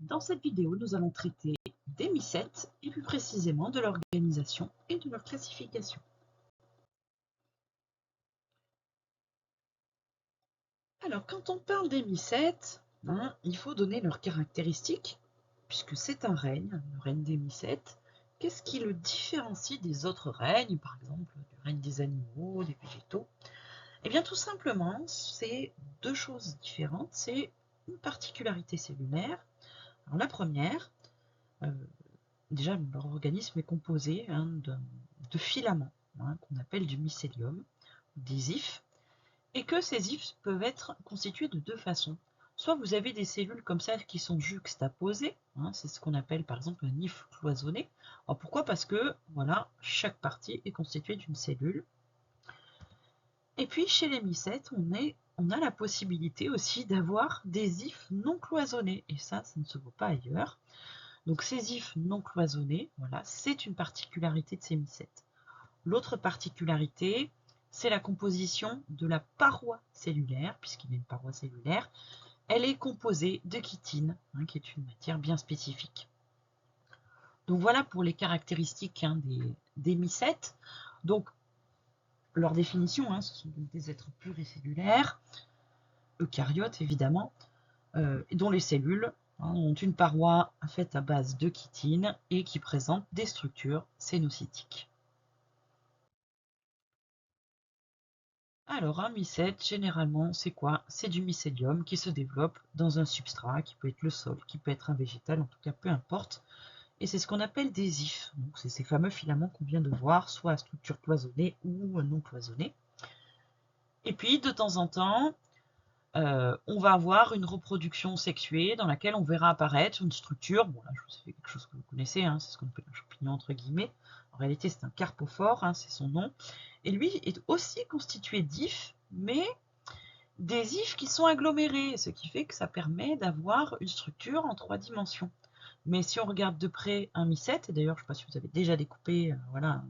Dans cette vidéo, nous allons traiter des mycètes et plus précisément de l'organisation et de leur classification. Alors, quand on parle des mycètes, il faut donner leurs caractéristiques, puisque c'est un règne, le règne des mycètes. Qu'est-ce qui le différencie des autres règnes, par exemple du règne des animaux, des végétaux? Eh bien, tout simplement, c'est deux choses différentes. C'est une particularité cellulaire. Alors, la première, déjà, leur organisme est composé de filaments qu'on appelle du mycélium, des ifs, et que ces ifs peuvent être constitués de deux façons. Soit vous avez des cellules comme ça qui sont juxtaposées, c'est ce qu'on appelle par exemple un if cloisonné. Alors pourquoi? Parce que voilà, chaque partie est constituée d'une cellule. Et puis chez les mycètes, on a la possibilité aussi d'avoir des ifs non cloisonnés, et ça ne se voit pas ailleurs. Donc ces ifs non cloisonnés, voilà, c'est une particularité de ces mycètes. L'autre particularité, c'est la composition de la paroi cellulaire, puisqu'il y a une paroi cellulaire. Elle est composée de chitine, qui est une matière bien spécifique. Donc voilà pour les caractéristiques des mycètes. Donc leur définition, ce sont des êtres pluricellulaires, eucaryotes évidemment, dont les cellules ont une paroi faite à base de chitine et qui présente des structures cénocytiques. Alors un mycète, généralement, c'est quoi? C'est du mycélium qui se développe dans un substrat, qui peut être le sol, qui peut être un végétal, en tout cas peu importe. Et c'est ce qu'on appelle des ifs. Donc c'est ces fameux filaments qu'on vient de voir, soit à structure cloisonnée ou non cloisonnée. Et puis de temps en temps, on va avoir une reproduction sexuée dans laquelle on verra apparaître une structure. Bon là, je vous ai fait quelque chose que vous connaissez, c'est ce qu'on appelle un champignon entre guillemets. En réalité, c'est un carpophore, c'est son nom. Et lui est aussi constitué d'ifs, mais des ifs qui sont agglomérés, ce qui fait que ça permet d'avoir une structure en 3 dimensions. Mais si on regarde de près un mycète, et d'ailleurs je ne sais pas si vous avez déjà découpé voilà,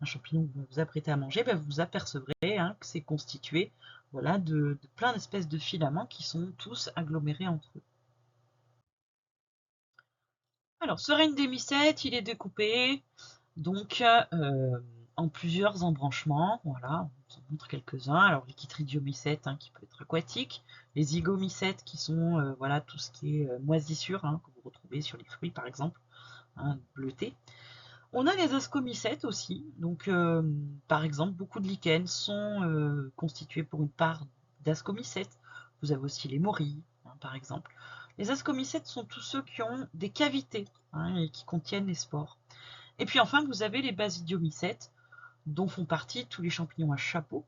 un champignon que vous vous apprêtez à manger, vous vous apercevrez que c'est constitué voilà, de plein d'espèces de filaments qui sont tous agglomérés entre eux. Alors ce règne des mycètes, il est découpé donc en plusieurs embranchements. Voilà, on vous en montre quelques-uns. Alors les chytridiomycètes qui peut être aquatique, les zygomycètes qui sont voilà, tout ce qui est moisissure que vous retrouvez sur les fruits par exemple, bleutés. On a les ascomycètes aussi. Donc par exemple, beaucoup de lichens sont constitués pour une part d'ascomycètes. Vous avez aussi les morilles, par exemple. Les ascomycètes sont tous ceux qui ont des cavités et qui contiennent les spores. Et puis enfin, vous avez les basidiomycètes, dont font partie tous les champignons à chapeau,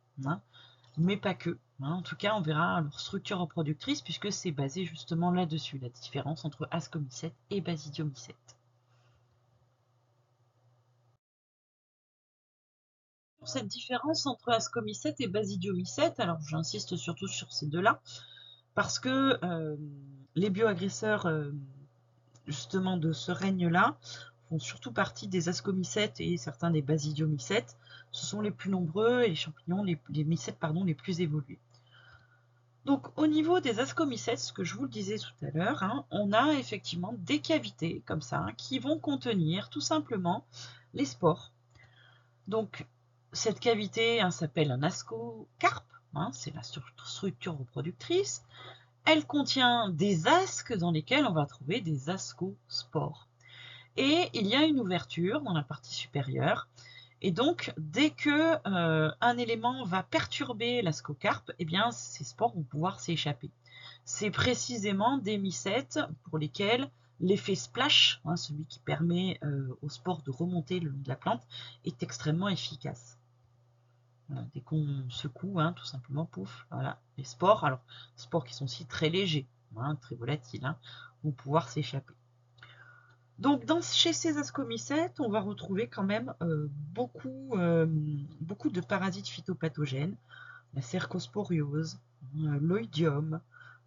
mais pas que. En tout cas, on verra leur structure reproductrice, puisque c'est basé justement là-dessus, la différence entre ascomycètes et basidiomycètes. Cette différence entre ascomycètes et basidiomycètes, alors j'insiste surtout sur ces deux-là, parce que les bioagresseurs justement de ce règne-là font surtout partie des ascomycètes et certains des basidiomycètes. Ce sont les plus nombreux et les champignons, les mycètes pardon, les plus évolués. Donc au niveau des ascomycètes, ce que je vous le disais tout à l'heure, on a effectivement des cavités comme ça qui vont contenir tout simplement les spores. Donc cette cavité s'appelle un ascocarpe, c'est la structure reproductrice. Elle contient des asques dans lesquels on va trouver des ascospores. Et il y a une ouverture dans la partie supérieure. Et donc, dès que un élément va perturber l'ascocarpe, ces spores vont pouvoir s'échapper. C'est précisément des mycètes pour lesquels l'effet splash, celui qui permet aux spores de remonter le long de la plante, est extrêmement efficace. Voilà, dès qu'on secoue, tout simplement, pouf, voilà, les spores, alors spores qui sont aussi très légers, très volatiles, vont pouvoir s'échapper. Donc chez ces ascomycètes, on va retrouver quand même beaucoup de parasites phytopathogènes, la cercosporiose, l'oïdium,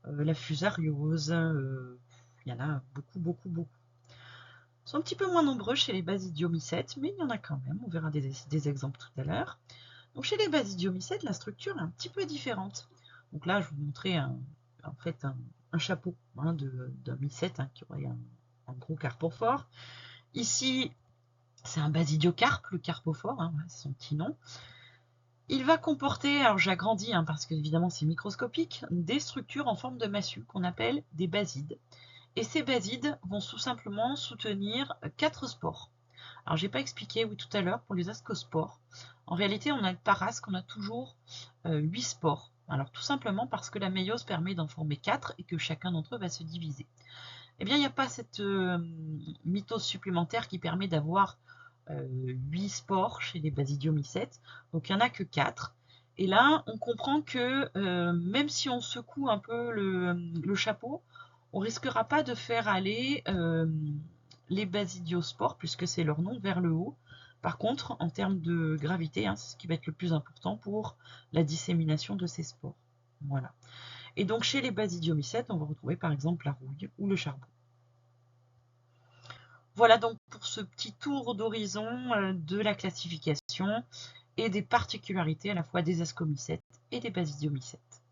la fusariose, il y en a beaucoup. Ils sont un petit peu moins nombreux chez les basidiomycètes, mais il y en a quand même, on verra des exemples tout à l'heure. Donc chez les basidiomycètes, la structure est un petit peu différente. Donc là, je vous montrais en fait un chapeau hein, d'un mycète qui aurait un gros carpophore. Ici, c'est un basidiocarpe, le carpophore, c'est son petit nom. Il va comporter, alors j'agrandis parce que évidemment c'est microscopique, des structures en forme de massue qu'on appelle des basides. Et ces basides vont tout simplement soutenir 4 spores. Alors j'ai pas expliqué, oui, tout à l'heure, pour les ascospores. En réalité, on a le parasque, on a toujours 8 spores. Alors tout simplement parce que la méiose permet d'en former 4 et que chacun d'entre eux va se diviser. Eh bien, il n'y a pas cette mitose supplémentaire qui permet d'avoir 8 spores chez les basidiomycètes. Donc, il n'y en a que 4. Et là, on comprend que même si on secoue un peu le chapeau, on ne risquera pas de faire aller les basidiospores, puisque c'est leur nom, vers le haut. Par contre, en termes de gravité, c'est ce qui va être le plus important pour la dissémination de ces spores. Voilà. Et donc, chez les basidiomycètes, on va retrouver par exemple la rouille ou le charbon. Voilà donc pour ce petit tour d'horizon de la classification et des particularités à la fois des ascomycètes et des basidiomycètes.